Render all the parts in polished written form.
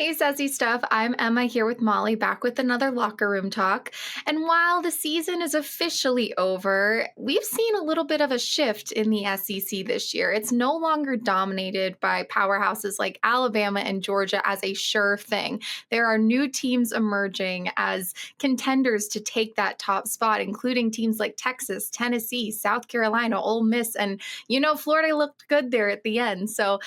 Hey, Sassy Stuff. I'm Emma here with Molly, back with another locker room talk. And while the season is officially over, we've seen a little bit of a shift in the SEC this year. It's no longer dominated by powerhouses like Alabama and Georgia as a sure thing. There are new teams emerging as contenders to take that top spot, including teams like Texas, Tennessee, South Carolina, Ole Miss, and Florida looked good there at the end. So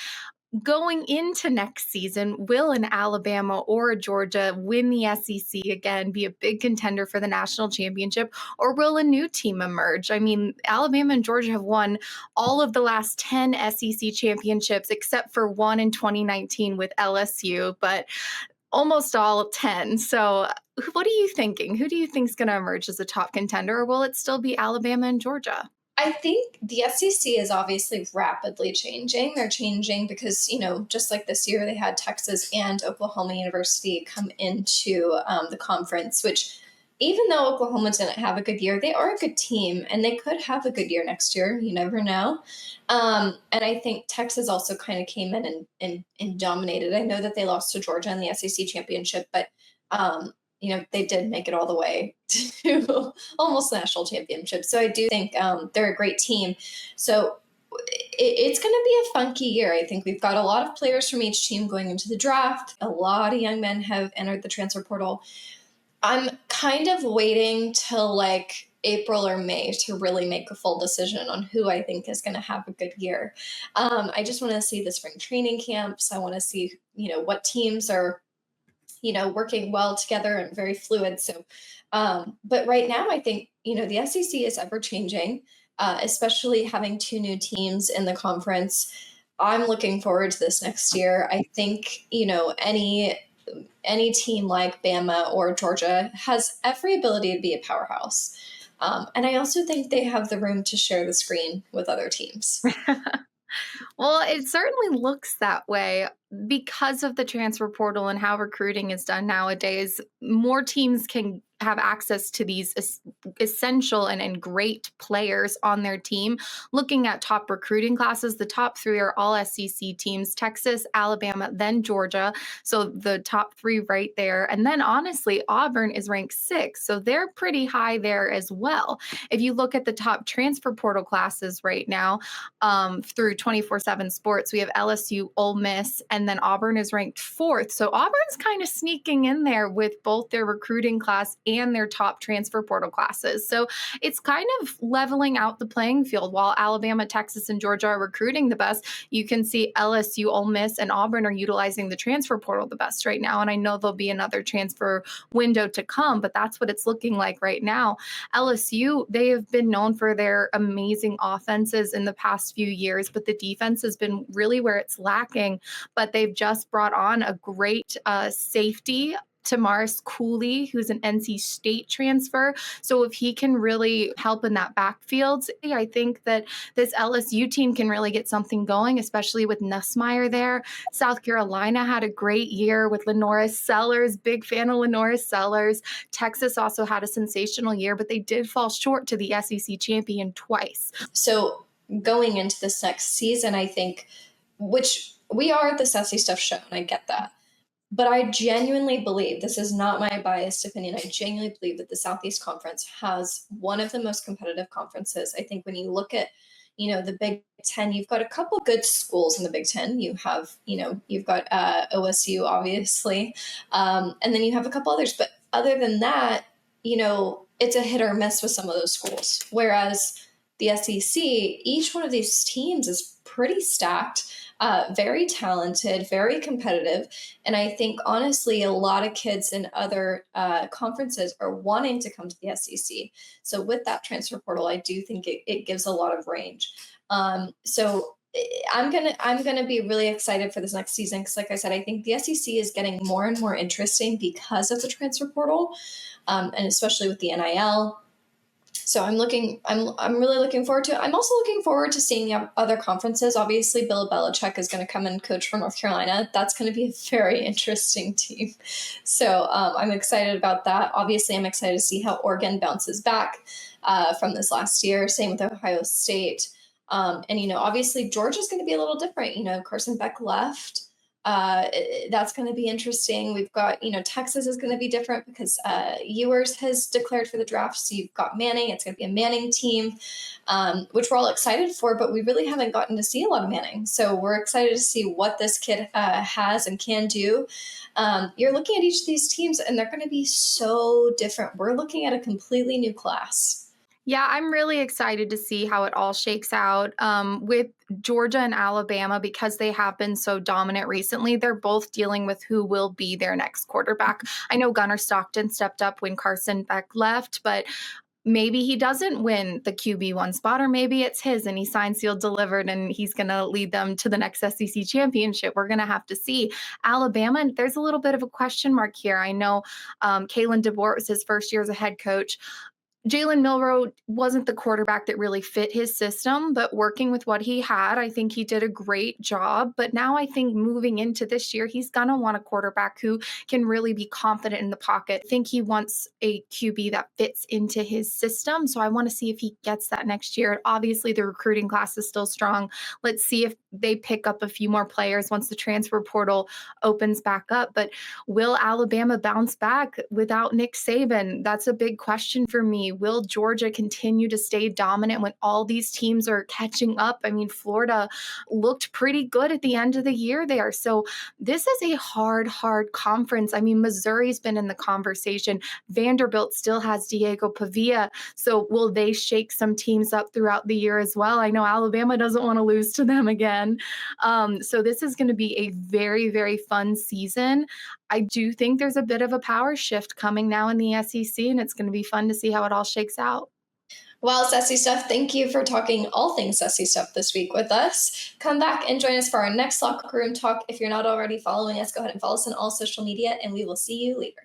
going into next season, will an Alabama or a Georgia win the SEC again, be a big contender for the national championship, or will a new team emerge? I mean, Alabama and Georgia have won all of the last 10 SEC championships except for one in 2019 with LSU, but almost all 10. So, what are you thinking? Who do you think is going to emerge as a top contender, or will it still be Alabama and Georgia? I think the SEC is obviously rapidly changing. They're changing because, just like this year, they had Texas and Oklahoma University come into the conference, which even though Oklahoma didn't have a good year, they are a good team and they could have a good year next year. You never know. And I think Texas also kind of came in and dominated. I know that they lost to Georgia in the SEC championship, but they did make it all the way to almost national championship. So I do think they're a great team. So it's going to be a funky year. I think we've got a lot of players from each team going into the draft. A lot of young men have entered the transfer portal. I'm kind of waiting till like April or May to really make a full decision on who I think is going to have a good year. I just want to see the spring training camps. I want to see, what teams are working well together and very fluid. So, but right now, I think, the SEC is ever changing, especially having two new teams in the conference. I'm looking forward to this next year. I think, any team like Bama or Georgia has every ability to be a powerhouse. And I also think they have the room to share the screen with other teams. Well, it certainly looks that way because of the transfer portal and how recruiting is done nowadays. More teams can have access to these essential and great players on their team. Looking at top recruiting classes, the top three are all SEC teams: Texas, Alabama, then Georgia. So the top three right there. And then honestly, Auburn is ranked sixth. So they're pretty high there as well. If you look at the top transfer portal classes right now, through 24/7 Sports, we have LSU, Ole Miss, and then Auburn is ranked fourth. So Auburn's kind of sneaking in there with both their recruiting class and their top transfer portal classes. So it's kind of leveling out the playing field. While Alabama, Texas, and Georgia are recruiting the best, you can see LSU, Ole Miss, and Auburn are utilizing the transfer portal the best right now. And I know there'll be another transfer window to come, but that's what it's looking like right now. LSU, they have been known for their amazing offenses in the past few years, but the defense has been really where it's lacking. But they've just brought on a great safety, Tamaris Cooley, who's an NC State transfer. So if he can really help in that backfield, I think that this LSU team can really get something going, especially with Nussmeier there. South Carolina had a great year with Lenoris Sellers. Big fan of Lenoris Sellers. Texas also had a sensational year, but they did fall short to the SEC champion twice. So going into this next season, I think, which we are the Sassy Stuff show, and I get that. But I genuinely believe, this is not my biased opinion, I genuinely believe that the Southeast Conference has one of the most competitive conferences. I think when you look at, the Big Ten, you've got a couple good schools in the Big Ten. You have, you've got OSU, obviously, and then you have a couple others. But other than that, it's a hit or miss with some of those schools. Whereas the SEC, each one of these teams is pretty stacked, very talented, very competitive. And I think, honestly, a lot of kids in other conferences are wanting to come to the SEC. So with that transfer portal, I do think it gives a lot of range. So I'm gonna be really excited for this next season because, like I said, I think the SEC is getting more and more interesting because of the transfer portal, and especially with the NIL. So I'm really looking forward to it. I'm also looking forward to seeing the other conferences. Obviously, Bill Belichick is going to come and coach for North Carolina. That's going to be a very interesting team. So I'm excited about that. Obviously, I'm excited to see how Oregon bounces back from this last year. Same with Ohio State. And, obviously, Georgia's going to be a little different. Carson Beck left. That's going to be interesting. We've got, Texas is going to be different because Ewers has declared for the draft. So you've got Manning. It's going to be a Manning team, which we're all excited for, but we really haven't gotten to see a lot of Manning. So we're excited to see what this kid has and can do. You're looking at each of these teams, and they're going to be so different. We're looking at a completely new class. Yeah, I'm really excited to see how it all shakes out. With Georgia and Alabama, because they have been so dominant recently, they're both dealing with who will be their next quarterback. I know Gunnar Stockton stepped up when Carson Beck left, but maybe he doesn't win the QB1 spot, or maybe it's his and he signed, sealed, delivered, and he's going to lead them to the next SEC championship. We're going to have to see. Alabama, and there's a little bit of a question mark here. I know Kalen DeBoer was his first year as a head coach. Jalen Milroe wasn't the quarterback that really fit his system, but working with what he had, I think he did a great job. But now I think moving into this year, he's going to want a quarterback who can really be confident in the pocket. I think he wants a QB that fits into his system. So I want to see if he gets that next year. Obviously, the recruiting class is still strong. Let's see if they pick up a few more players once the transfer portal opens back up. But will Alabama bounce back without Nick Saban? That's a big question for me. Will Georgia continue to stay dominant when all these teams are catching up? I mean, Florida looked pretty good at the end of the year there. So this is a hard conference. I mean, Missouri's been in the conversation. Vanderbilt still has Diego Pavia. So will they shake some teams up throughout the year as well? I know Alabama doesn't want to lose to them again. So this is going to be a very fun season. I do think there's a bit of a power shift coming now in the SEC, and it's going to be fun to see how it all shakes out. Well, Sassy Stuff, thank you for talking all things Sassy Stuff this week with us. Come back and join us for our next locker room talk. If you're not already following us, go ahead and follow us on all social media, and we will see you later.